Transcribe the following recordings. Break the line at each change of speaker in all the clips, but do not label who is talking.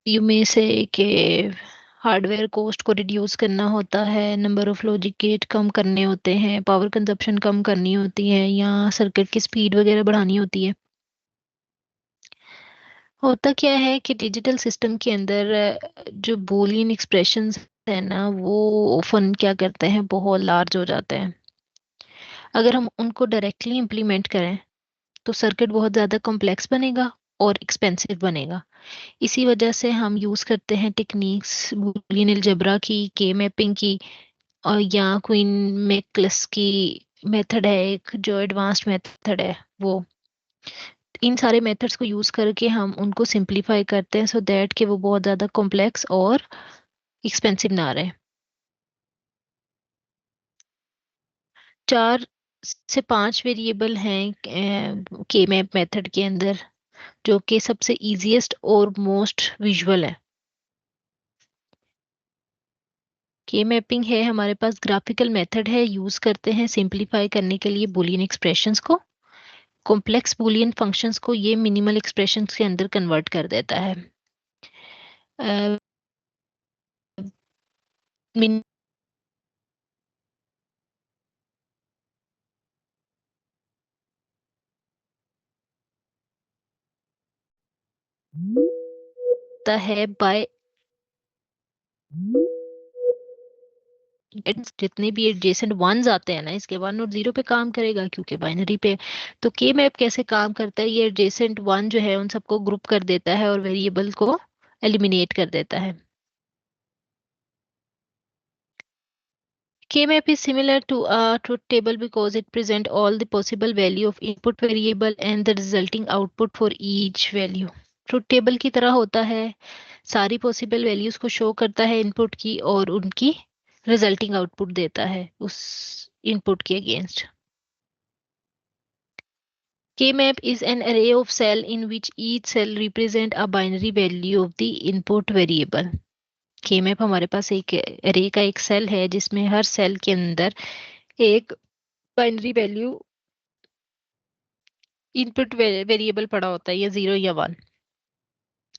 You में से कि हार्डवेयर कॉस्ट को रिड्यूस करना होता है, नंबर ऑफ लॉजिक गेट कम करने होते हैं, पावर कंजप्शन कम करनी होती है, या सर्किट की स्पीड वगैरह बढ़ानी होती है। होता क्या है कि डिजिटल सिस्टम के अंदर जो बूलियन एक्सप्रेशंस है ना, वो ऑफन क्या करते हैं, बहुत लार्ज हो जाते हैं। अगर हम उनको डायरेक्टली इम्प्लीमेंट करें तो सर्किट बहुत ज़्यादा कॉम्प्लेक्स बनेगा और एक्सपेंसिव बनेगा। इसी वजह से हम यूज़ करते हैं टेक्निक्स बूलियन अलजेब्रा की, के मैपिंग की, और या क्वीन मैकक्लस की मेथड है एक जो एडवांस्ड मेथड है वो। इन सारे मेथड्स को यूज़ करके हम उनको सिंप्लीफाई करते हैं सो दैट कि वो बहुत ज़्यादा कॉम्प्लेक्स और एक्सपेंसिव ना रहे। 4 से 5 वेरिएबल हैं के मैप मेथड के अंदर, जो कि सबसे इजीएस्ट और मोस्ट विजुअल है। के मैपिंग है हमारे पास ग्राफिकल मेथड है, यूज करते हैं सिंपलीफाई करने के लिए बूलियन एक्सप्रेशंस को। कॉम्प्लेक्स बूलियन फंक्शंस को ये मिनिमल एक्सप्रेशंस के अंदर कन्वर्ट कर देता है। मिनता है बाय जितने भी एडजेसेंट वंस आते हैं ना, इसके 1 और 0 पे काम करेगा क्योंकि बाइनरी पे। तो के मैप कैसे काम करता है, ये एडजेसेंट वन जो है उन सबको ग्रुप कर देता है और वेरिएबल को एलिमिनेट कर देता है। K-map is similar to a truth table because it presents all the possible value of input variable and the resulting output for each value. Truth table की तरह होता है, सारी पॉसिबल वैल्यूज को शो करता है इनपुट की और उनकी रिजल्टिंग आउटपुट देता है उस इनपुट के against. K-map is an array of cell in which each cell represent a binary value of the input variable. K-map हमारे पास एक array का एक सेल है जिसमें हर सेल के अंदर एक बाइनरी वैल्यू इनपुट वेरिएबल पड़ा होता है, या 0 या 1।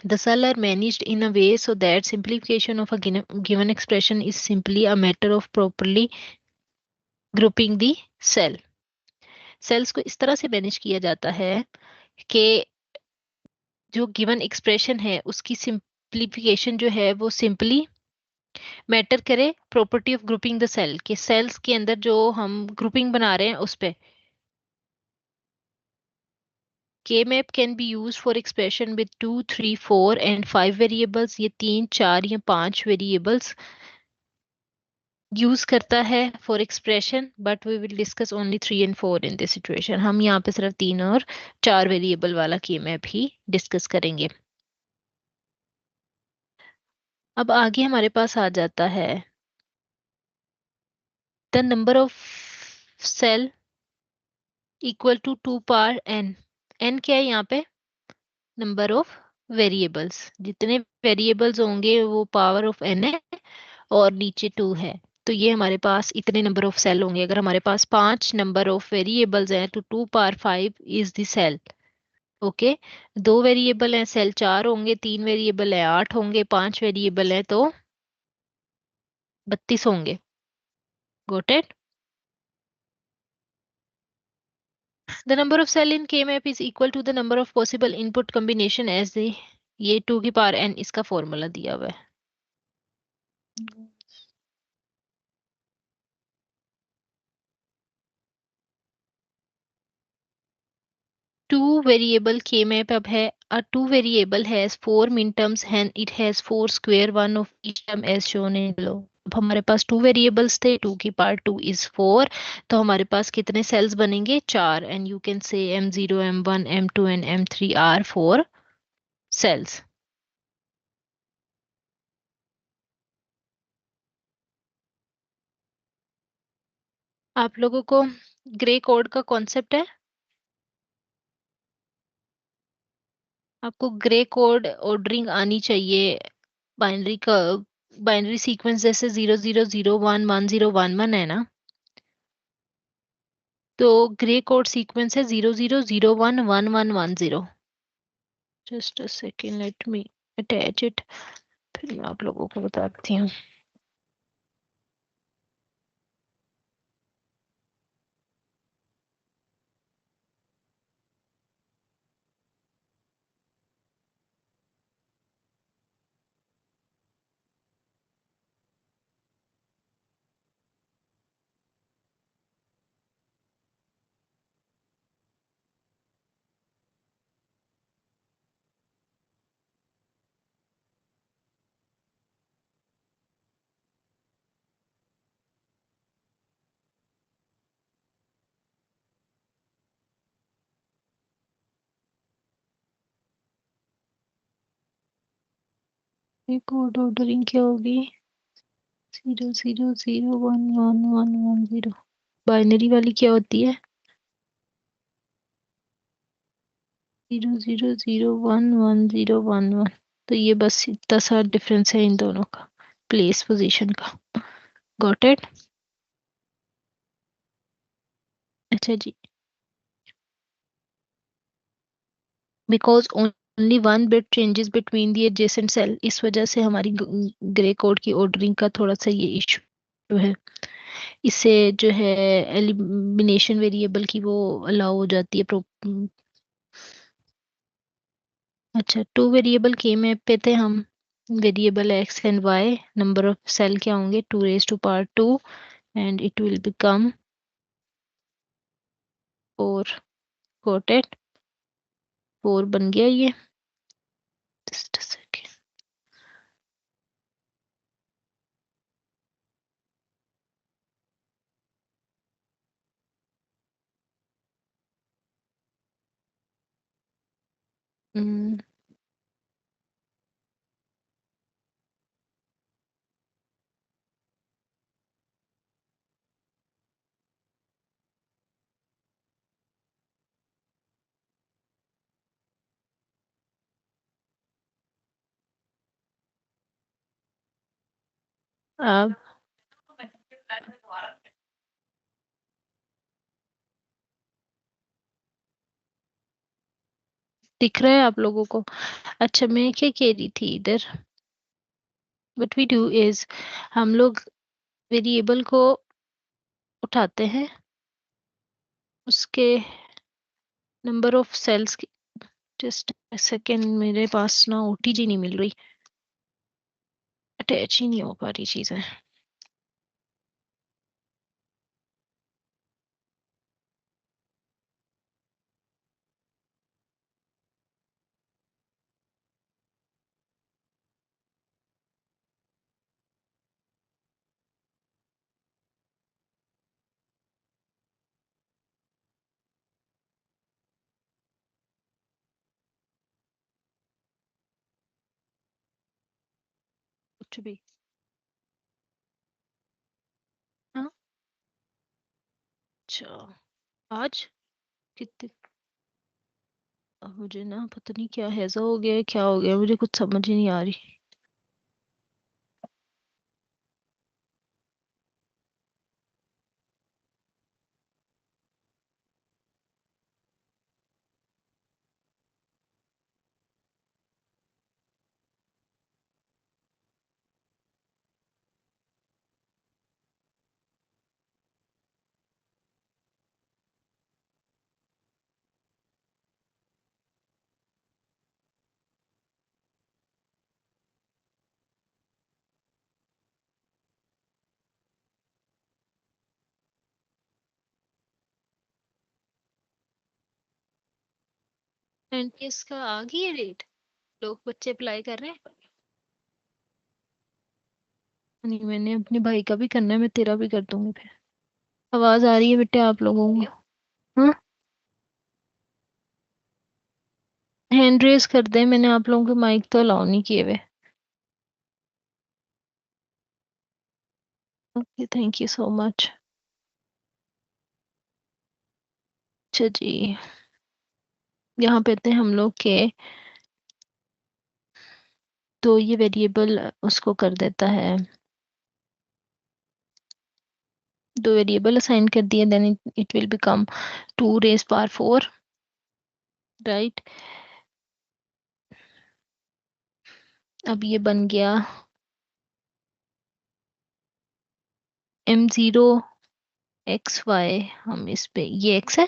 The cell are managed in a way so that simplification of a given expression is simply a matter of properly grouping the cell. Cells को इस तरह से मैनेज किया जाता है कि जो गिवन एक्सप्रेशन है उसकी सिंप्लीफिकेशन जो है वो सिंपली मैटर करे property of grouping the cell के सेल्स के अंदर जो हम ग्रुपिंग बना रहे हैं उस पे। K-map can be used for expression with 2, 3, 4 and 5 variables। ये 3, 4 या 5 variables यूज करता है for expression, but we will discuss only 3 and 4 in this situation. हम यहाँ पे सिर्फ 3 और 4 वेरिएबल वाला K-map ही डिस्कस करेंगे। अब आगे हमारे पास आ जाता है the number of cell equal to 2 power n। n क्या है यहाँ पे, नंबर ऑफ वेरिएबल्स। जितने वेरिएबल्स होंगे वो पावर ऑफ n है और नीचे 2 है। तो ये हमारे पास इतने नंबर ऑफ सेल होंगे। अगर हमारे पास 5 नंबर ऑफ वेरिएबल्स हैं तो 2 power 5 is the cell. Okay, 2 variable हैं सेल 4 होंगे, 3 वेरिएबल है 8 होंगे, 5 वेरिएबल है तो 32 होंगे। Got it. The number of cell in K map is equal to the number of possible input combination as the, ये 2 की पावर n इसका फॉर्मूला दिया हुआ है। 2 variable K map अब है। A 2 variable has 4 minterms and it has 4 square, one of each term as shown in below। अब हमारे पास 2 वेरिएबल्स थे, 2 की पावर 2 इज 4, तो हमारे पास कितने सेल्स बनेंगे, 4। And you can say M0, M1, M2 and M3 are 4 sales. आप लोगों को ग्रे कोड का कॉन्सेप्ट है? आपको ग्रे कोड ऑर्डरिंग आनी चाहिए बाइनरी का। बाइनरी सीक्वेंस जैसे 00011011 है ना, तो ग्रे कोड सीक्वेंस है 00011110। Just a second, let me attach it, फिर मैं आप लोगों को बताती हूँ। कोड ऑर्डरिंग क्या होगी? 0 0 0 1 1 1 1 0। बाइनरी वाली क्या होती है? 0 0 0 1 1 0 1 1। तो ये बस इतना सा डिफरेंस है इन दोनों का, प्लेस पोजीशन का। Got it? अच्छा जी। Because only one bit changes between the adjacent cell, इस वजह से हमारी ग्रे कोड की ऑर्डरिंग का थोड़ा सा ये इशू है। इससे जो है एलिमिनेशन वेरिएबल की वो अलाउ हो जाती है अच्छा, टू वेरिएबल के में पे थे हम। Variable X and Y, number of cell क्या होंगे? 2 raised to power 2, and it will become 4। Got it? 4 बन गया ये। Just a second. अब दिख रहा है आप लोगों को? अच्छा, मैं क्या कह रही थी इधर, व्हाट वी डू इज, हम लोग वेरिएबल को उठाते हैं, उसके नंबर ऑफ सेल्स की। जस्ट सेकेंड, मेरे पास ना ओटीजी नहीं मिल रही, अटैच ही नहीं हो पा रही चीजें। कुछ भी। हाँ। अच्छा, आज कितने, अब मुझे ना पता नहीं क्या हैजा हो गया है, क्या हो गया, मुझे कुछ समझ ही नहीं आ रही। एनटीएस का आ गई है रेट? लोग बच्चे अप्लाई कर रहे हैं? नहीं, मैंने अपने भाई का भी करना है, मैं तेरा भी कर दूंगी फिर। आवाज आ रही है बेटे आप लोगों को? हाँ, हैंड रेस कर दे, मैंने आप लोगों के माइक तो अलाउ नहीं किए हुए। Okay, thank you so much. अच्छा जी, यहाँ पे थे हम लोग के, तो ये वेरिएबल उसको कर देता है, दो वेरिएबल असाइन कर दिए, then it will become 2 raised to power 4, right? अब ये बन गया M0 XY। हम इस पे, ये X है,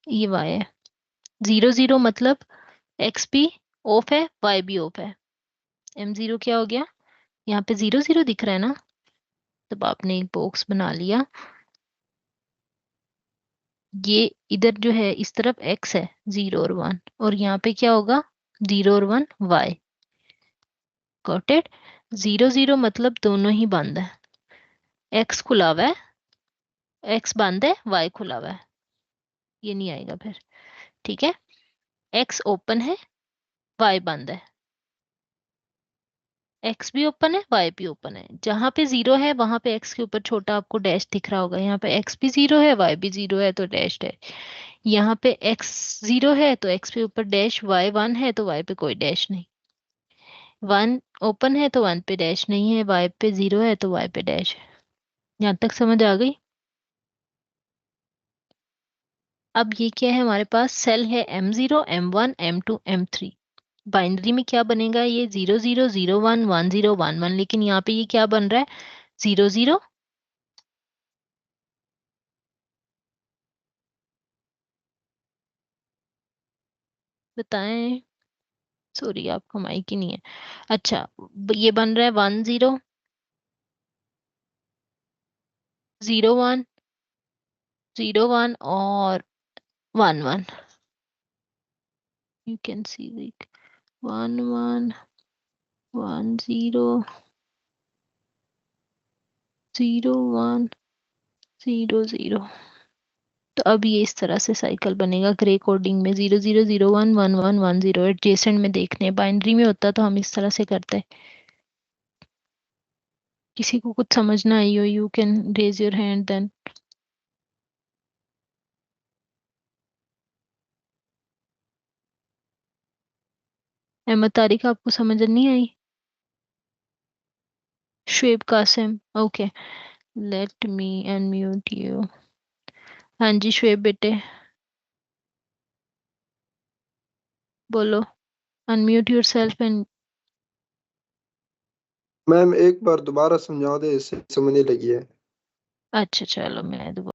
ये Y है। 0 0 मतलब X भी ऑफ है, Y भी ऑफ है। M0 क्या हो गया, यहाँ पे 0 0 दिख रहा है ना, तब आपने एक बॉक्स बना लिया। ये इधर जो है इस तरफ X है, 0 और 1, और यहाँ पे क्या होगा, 0 और 1 Y। Got it. 0 0 मतलब दोनों ही बंद है, X खुला हुआ है, X बंद है, Y खुला हुआ है, ये नहीं आएगा फिर। ठीक है, X ओपन है, Y बंद है। X भी ओपन है, Y भी ओपन है। जहां पे 0 है वहां पे X के ऊपर छोटा आपको डैश दिख रहा होगा। यहाँ पे X भी 0 है, Y भी 0 है, तो डैश है। यहाँ पे X 0 है तो X पे ऊपर डैश, Y 1 है तो Y पे कोई डैश नहीं। 1 ओपन है तो 1 पे डैश नहीं है, Y पे 0 है तो Y पे डैश है। यहाँ तक समझ आ गई। अब ये क्या है, हमारे पास सेल है M0 M1 M2 M3। Binary में क्या बनेगा, ये 0 0 0 1 1 0 1 1, लेकिन यहाँ पे ये क्या बन रहा है, 0 0। बताएं, सॉरी आपका माइक ही नहीं है। अच्छा, ये बन रहा है 1 0 0 1 0 1 और 1 1। You can see like 1 1 1 0 0 1 0 0। तो अब ये इस तरह से साइकिल बनेगा ग्रे कोडिंग में, 0 0 0 1 1 1 0 एडजेसेंट में देखने। बाइनरी में होता तो हम इस तरह से करते। किसी को कुछ समझना आई हो, you can raise your hand then. Ahmad Tariq, आपको समझ नहीं आई? Shoaib Qasim, okay, let me unmute you. हाँ जी शुएब बेटे, बोलो, अनम्यूट योरसेल्फ एंड।
मैम एक बार दोबारा समझा दे, इससे समझने लगी है।
अच्छा चलो, मैं दोबारा